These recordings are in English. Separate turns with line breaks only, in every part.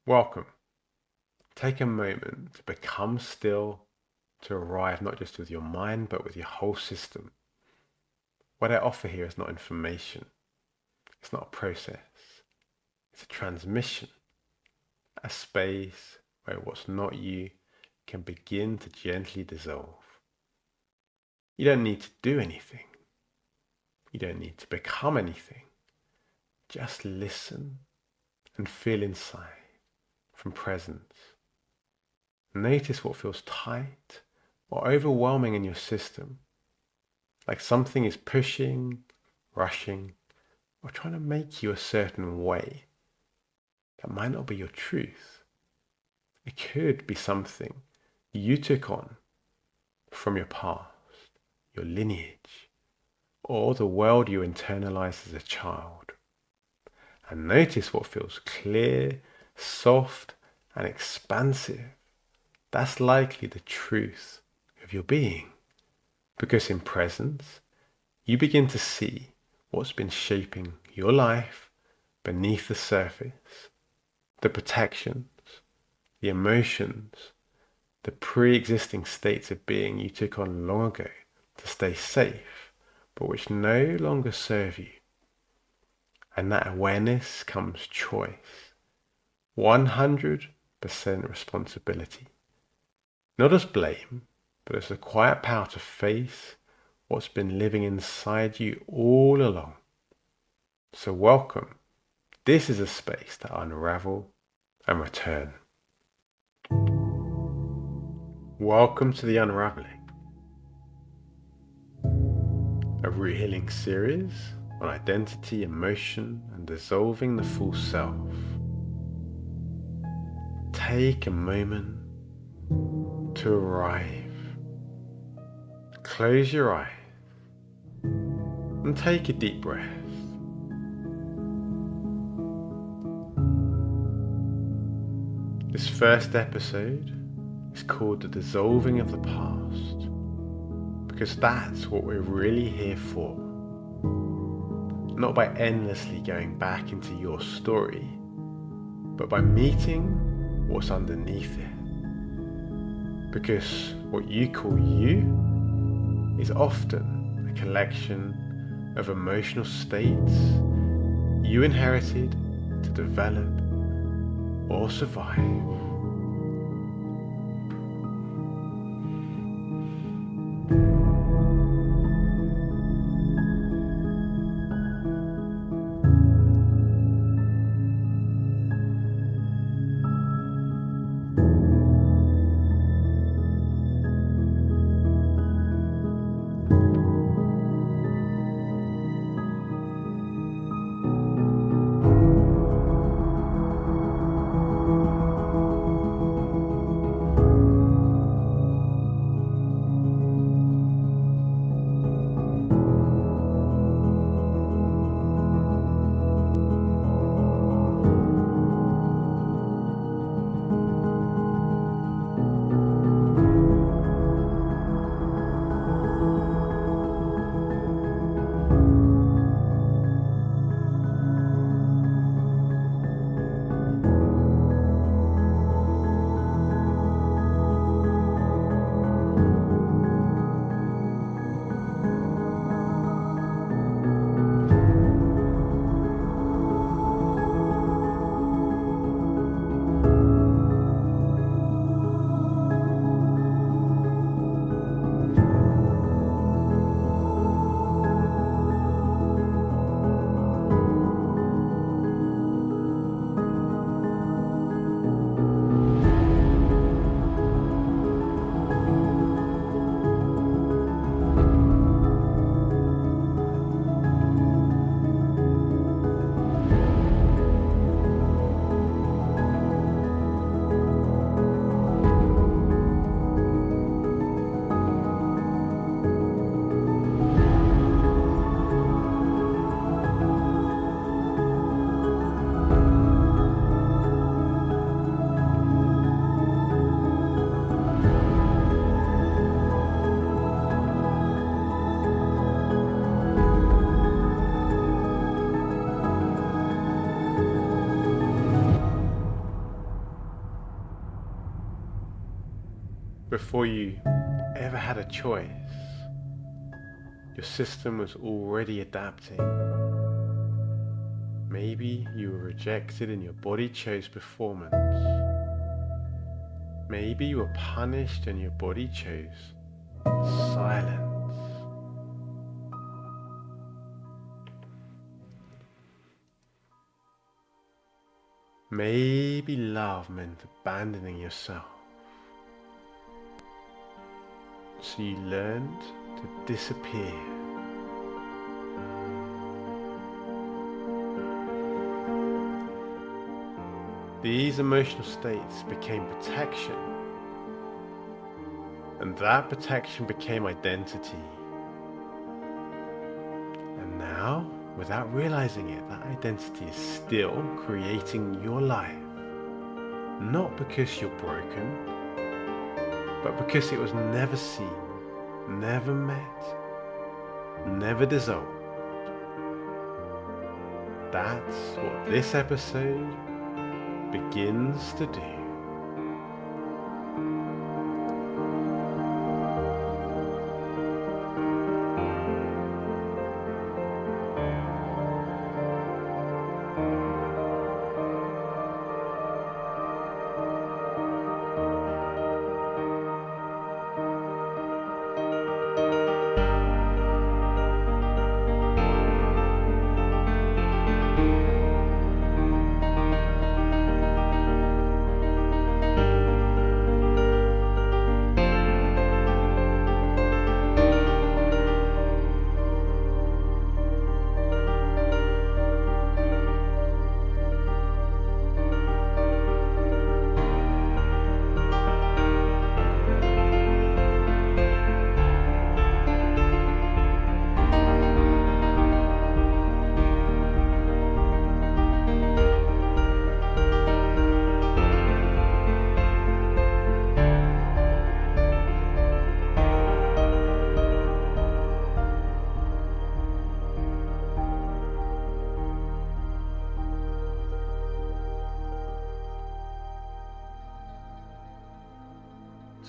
Welcome. Take a moment to become still, to arrive not just with your mind, but with your whole system. What I offer here is not information. It's not a process. It's a transmission, a space where what's not you can begin to gently dissolve. You don't need to do anything. You don't need to become anything. Just listen and feel inside from presence. Notice what feels tight or overwhelming in your system, like something is pushing, rushing, or trying to make you a certain way. That might not be your truth. It could be something you took on from your past, your lineage, or the world you internalized as a child. And notice what feels clear, soft, and expansive. That's likely the truth of your being. Because in presence, you begin to see what's been shaping your life beneath the surface, the protections, the emotions, the pre-existing states of being you took on long ago to stay safe, but which no longer serve you. And that awareness comes choice, 100% responsibility. Not as blame, but as the quiet power to face what's been living inside you all along. So welcome. This is a space to unravel and return. Welcome to the Unravelling, a root healing series on identity, emotion, and dissolving the false self. Take a moment to arrive. Close your eyes and take a deep breath. This first episode is called The Dissolving of the Past, because that's what we're really here for. Not by endlessly going back into your story, but by meeting what's underneath it. Because what you call you is often a collection of emotional states you inherited to develop or survive. before you ever had a choice, your system was already adapting. Maybe you were rejected and your body chose performance. Maybe you were punished and your body chose silence. Maybe love meant abandoning yourself. So you learned to disappear. These emotional states became protection, and that protection became identity. And now, without realizing it, that identity is still creating your life. Not because you're broken, but because it was never seen, never met, never dissolved. That's what this episode begins to do.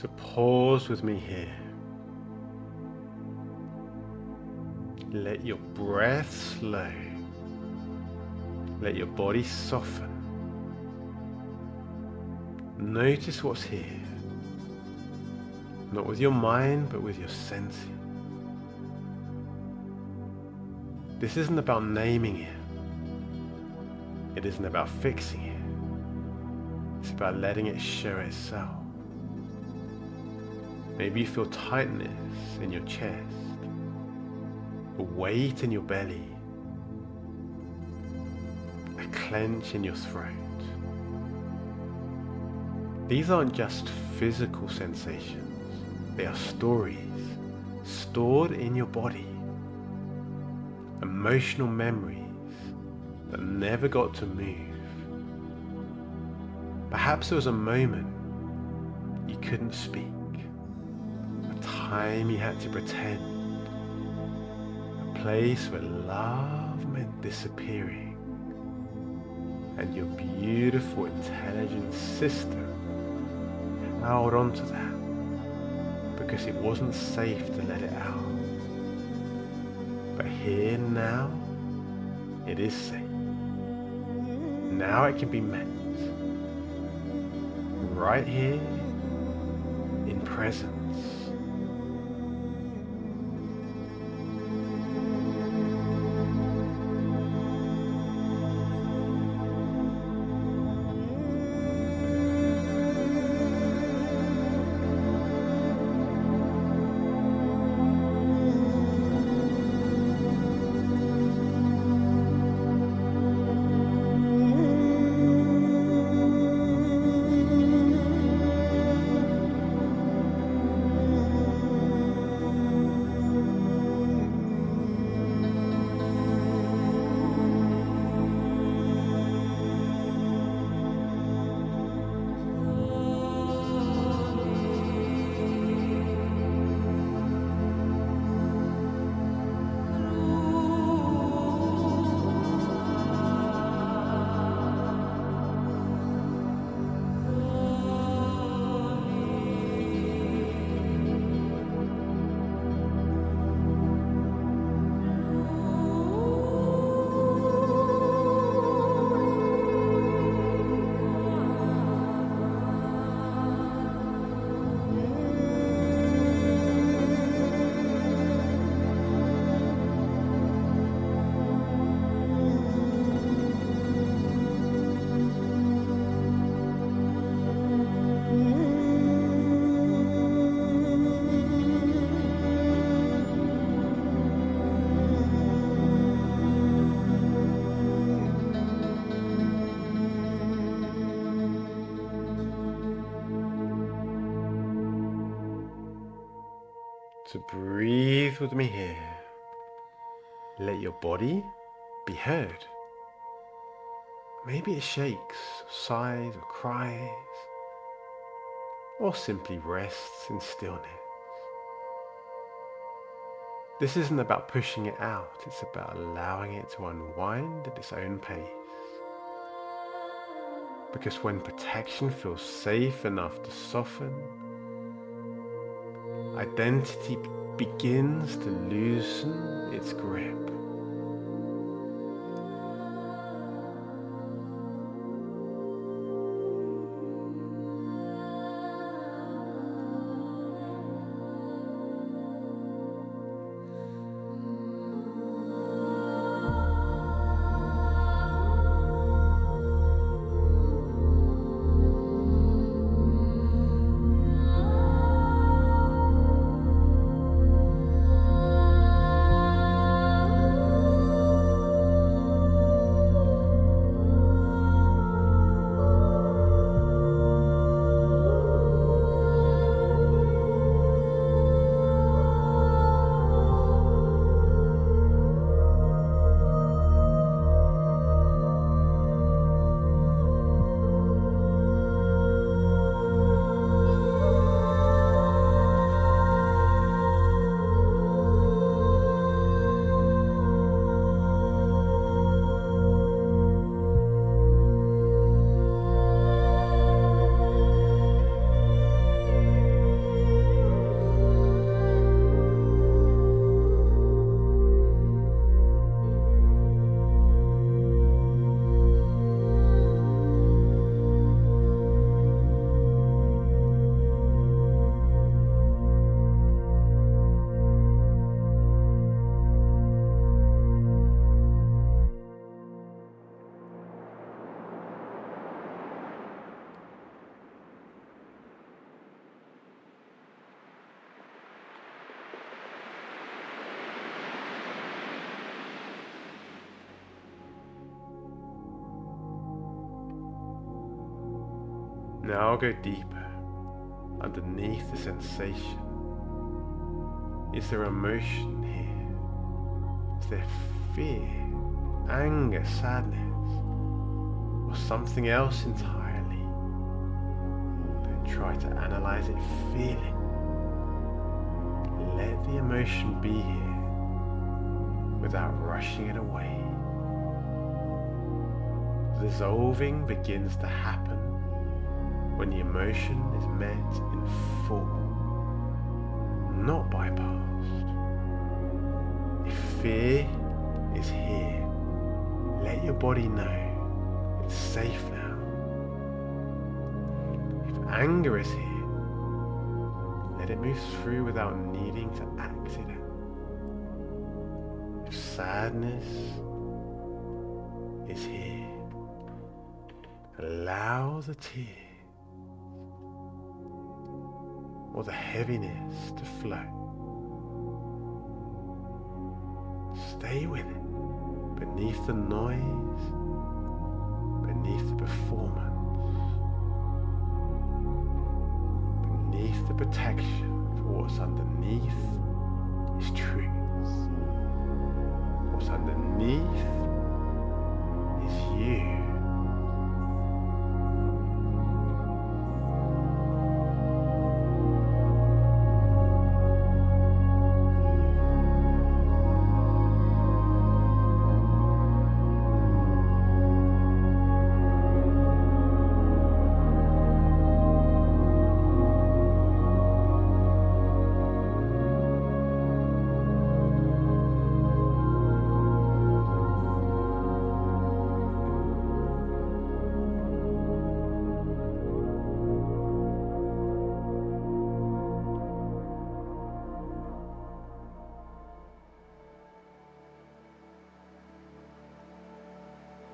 So pause with me here. Let your breath slow. Let your body soften. Notice what's here. Not with your mind, but with your senses. This isn't about naming it. It isn't about fixing it. It's about letting it show itself. Maybe you feel tightness in your chest, a weight in your belly, a clench in your throat. These aren't just physical sensations, they are stories stored in your body, emotional memories that never got to move. Perhaps there was a moment you couldn't speak, a time you had to pretend, a place where love meant disappearing, and your beautiful, intelligent sister held on to that because it wasn't safe to let it out. But here now, it is safe. Now it can be met. Right here, in presence. So breathe with me here. Let your body be heard. Maybe it shakes, sighs or cries, or simply rests in stillness. This isn't about pushing it out, it's about allowing it to unwind at its own pace. Because when protection feels safe enough to soften, identity begins to loosen its grip. Now I'll go deeper, underneath the sensation. Is there emotion here? Is there fear, anger, sadness, or something else entirely? Don't try to analyze it, feel it. Let the emotion be here without rushing it away. Dissolving begins to happen when the emotion is met in full, not bypassed. If fear is here, let your body know it's safe now. If anger is here, let it move through without needing to act it out. If sadness is here, allow the tears or the heaviness to flow. Stay with it, beneath the noise, beneath the performance, beneath the protection, for what's underneath is truth. What's underneath is you.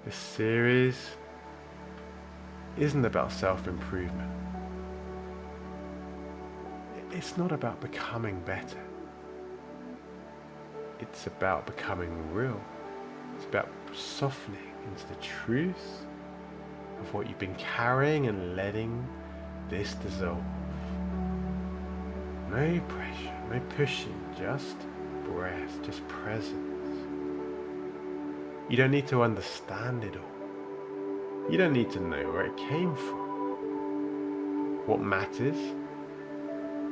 This series isn't about self-improvement. It's not about becoming better. It's about becoming real. It's about softening into the truth of what you've been carrying and letting this dissolve. No pressure. No pushing, just breath, just presence. You don't need to understand it all. You don't need to know where it came from. What matters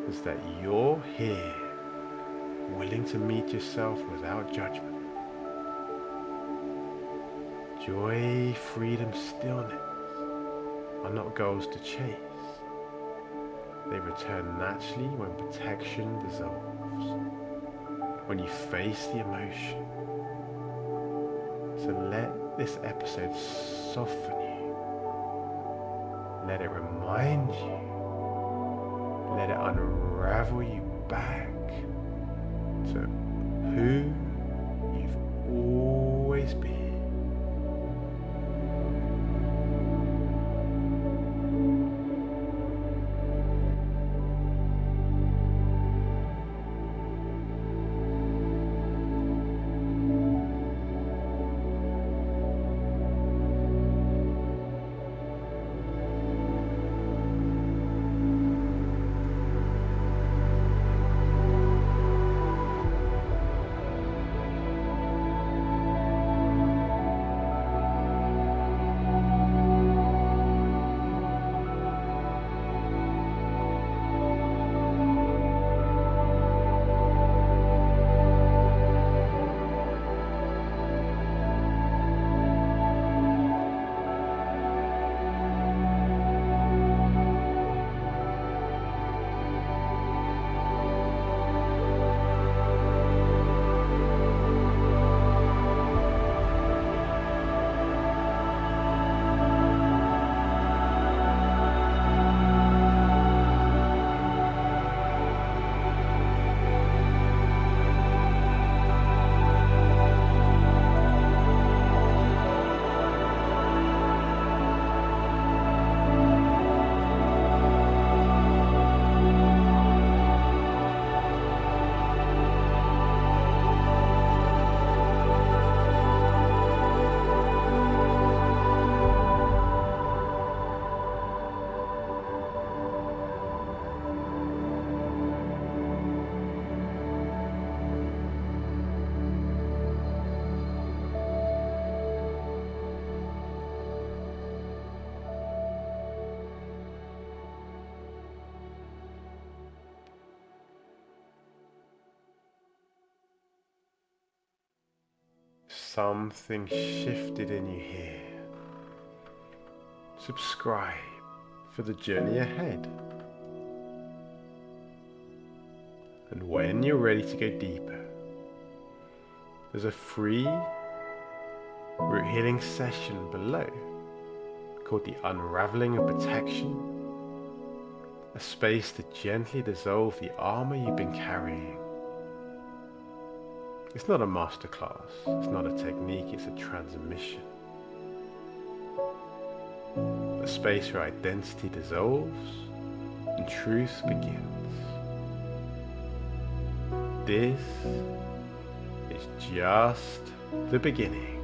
is that you're here, willing to meet yourself without judgment. Joy, freedom, stillness are not goals to chase. They return naturally when protection dissolves, when you face the emotion. So let this episode soften you. Let it remind you. Let it unravel you back to who you've always been. Something shifted in you here. Subscribe for the journey ahead. And when you're ready to go deeper, there's a free root healing session below called the Unravelling of Protection, a space to gently dissolve the armor you've been carrying. It's not a masterclass, it's not a technique, it's a transmission. A space where identity dissolves and truth begins. This is just the beginning.